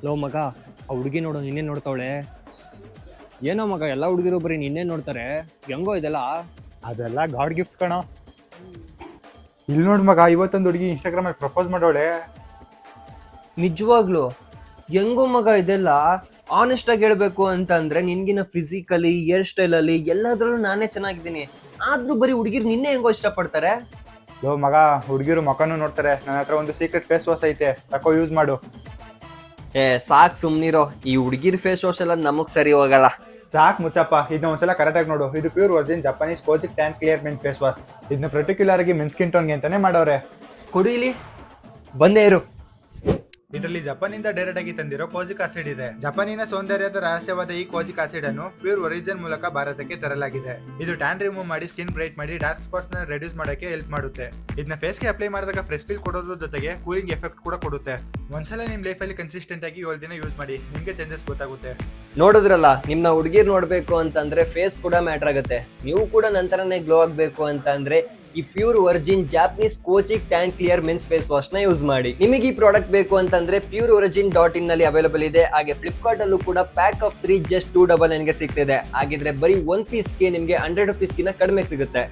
Low ಮಗ, ಆ ಹುಡುಗಿ ನೋಡು ನಿನ್ನೆ ನೋಡ್ತಾವಳೆ. ಏನೋ ಮಗ, ಎಲ್ಲ ಹುಡುಗಿರು ಬರೀ ನಿನ್ನೆ ನೋಡ್ತಾರೆ. ಹೆಂಗೋ ಇದೆಲ್ಲ. ಅದೆಲ್ಲ ಗಾಡ್ ಗಿಫ್ಟ್ ಕಣೋ. ಇಲ್ಲಿ ನೋಡ್ ಮಗ, ಇವತ್ತೊಂದು ಹುಡುಗಿ ಇನ್ಸ್ಟಾಗ್ರಾಮ್ ಅಲ್ಲಿ ಪ್ರಪೋಸ್ ಮಾಡೋಳೆ. ನಿಜವಾಗ್ಲು ಹೆಂಗೋ ಮಗ ಇದೆಲ್ಲ. ಆನೆಸ್ಟ್ ಆಗಿ ಹೇಳ್ಬೇಕು ಅಂತ ಅಂದ್ರೆ ನಿನ್ಗಿನ ಫಿಸಿಕಲಿ, ಹೇರ್ ಸ್ಟೈಲ್ ಅಲ್ಲಿ ಎಲ್ಲದ್ರಲ್ಲೂ ನಾನೇ ಚೆನ್ನಾಗಿದ್ದೀನಿ. ಆದ್ರೂ ಬರೀ ಹುಡುಗಿರ್ ನಿನ್ನೆ ಹೆಂಗೋ ಇಷ್ಟಪಡ್ತಾರೆ. ಲೋ ಮಗ, ಹುಡುಗಿರು ಮಕನೂ ನೋಡ್ತಾರೆ. ನನ್ನ ಹತ್ರ ಒಂದು ಸೀಕ್ರೆಟ್ ಫೇಸ್ ವಾಶ್ ಐತೆ, ತಕೋ ಯೂಸ್ ಮಾಡು. ಸಾಕ್ ಸುಮ್ನಿರೋ, ಈ ಹುಡುಗಿರ್ ಫೇಸ್ ವಾಶ್ ಎಲ್ಲ ನಮಗ್ ಸರಿ ಹೋಗಲ್ಲ. ಸಾಕ್ ಮುಚ್ಚಪ್ಪ, ಇದನ್ನ ಒಂದ್ಸಲ ಕರೆಕ್ಟ್ ಆಗಿ ನೋಡು. ಇದು pure virgin Japanese kojic tan clear men face wash. ಇದನ್ನ ಪರ್ಟಿಕ್ಯುಲರ್ ಆಗಿ ಮೆನ್ ಸ್ಕಿನ್ ಟೋನ್ಗೆ ಅಂತಾನೆ ಮಾಡವ್ರೆ. ಕೊಡು ಇಲ್ಲಿ, ಬಂದೇ ಇರು. ಇದರಲ್ಲಿ ಜಪಾನಿಂದ ಡೈರೆಕ್ಟ್ ಆಗಿ ತಂದಿರೋ ಕೋಜಿಕ್ ಆಸಿಡ್ ಇದೆ. ಜಪಾನಿನ ಸೌಂದರ್ಯದ ರಹಸ್ಯವಾದ ಈ ಕೋಜಿಕ್ ಆಸಿಡ್ ಅನ್ನು ಪ್ಯೂರ್ ಒರಿಜಿನ್ ಮೂಲಕ ಭಾರತಕ್ಕೆ ತರಲಾಗಿದೆ. ಇದು ಟ್ಯಾನ್ ರಿಮೂವ್ ಮಾಡಿ ಸ್ಕಿನ್ ಬ್ರೈಟ್ ಮಾಡಿ ಡಾರ್ಕ್ ಸ್ಪಾಟ್ಸ್ ನ ರೆಡ್ಯೂಸ್ ಮಾಡಕ್ಕೆ ಹೆಲ್ಪ್ ಮಾಡುತ್ತೆ. ಇದನ್ನ ಫೇಸ್ ಗೆ ಅಪ್ಲೈ ಮಾಡಿದಾಗ ಫ್ರೆಶ್ ಫೀಲ್ ಕೊಡೋದ್ರ ಜೊತೆಗೆ ಕೂಲಿಂಗ್ ಎಫೆಕ್ಟ್ ಕೂಡ ಕೊಡುತ್ತೆ. ಒಂದ್ಸಲ ನಿಮ್ ಲೈಫ್ ಅಲ್ಲಿ ಕನ್ಸಿಸ್ಟೆಂಟ್ ಆಗಿ 7 ದಿನ ಯೂಸ್ ಮಾಡಿ, ನಿಮ್ಗೆ ಚೇಂಜಸ್ ಗೊತ್ತಾಗುತ್ತೆ. ನೋಡಿದ್ರಲ್ಲ, ನಿಮ್ನ ಹುಡುಗಿರ್ ನೋಡ್ಬೇಕು ಅಂತಂದ್ರೆ ಫೇಸ್ ಕೂಡ ಮ್ಯಾಟರ್ ಆಗುತ್ತೆ. ನೀವು ಕೂಡ ನಂತರನೇ ಗ್ಲೋ ಆಗ್ಬೇಕು ಅಂತ ಅಂದ್ರೆ ಈ pure virgin Japanese kojic tan clear men's face wash ನ ಯೂಸ್ ಮಾಡಿ. ನಿಮಗೆ ಈ ಪ್ರಾಡಕ್ಟ್ ಬೇಕು ಅಂತಂದ್ರೆ pureorigin.in ನಲ್ಲಿ ಅವೈಲೇಬಲ್ ಇದೆ. ಹಾಗೆ ಫ್ಲಿಪ್ಕಾರ್ಟ್ ಅಲ್ಲೂ ಕೂಡ ಪ್ಯಾಕ್ ಆಫ್ 3 ಜಸ್ಟ್ 299 ಗೆ ಸಿಗ್ತಿದೆ. ಹಾಗಿದ್ರೆ ಬರೀ 1 ಪೀಸ್ ಗೆ ನಿಮ್ಗೆ 100 rupees ಗಿನ ಕಡಿಮೆ ಸಿಗುತ್ತೆ.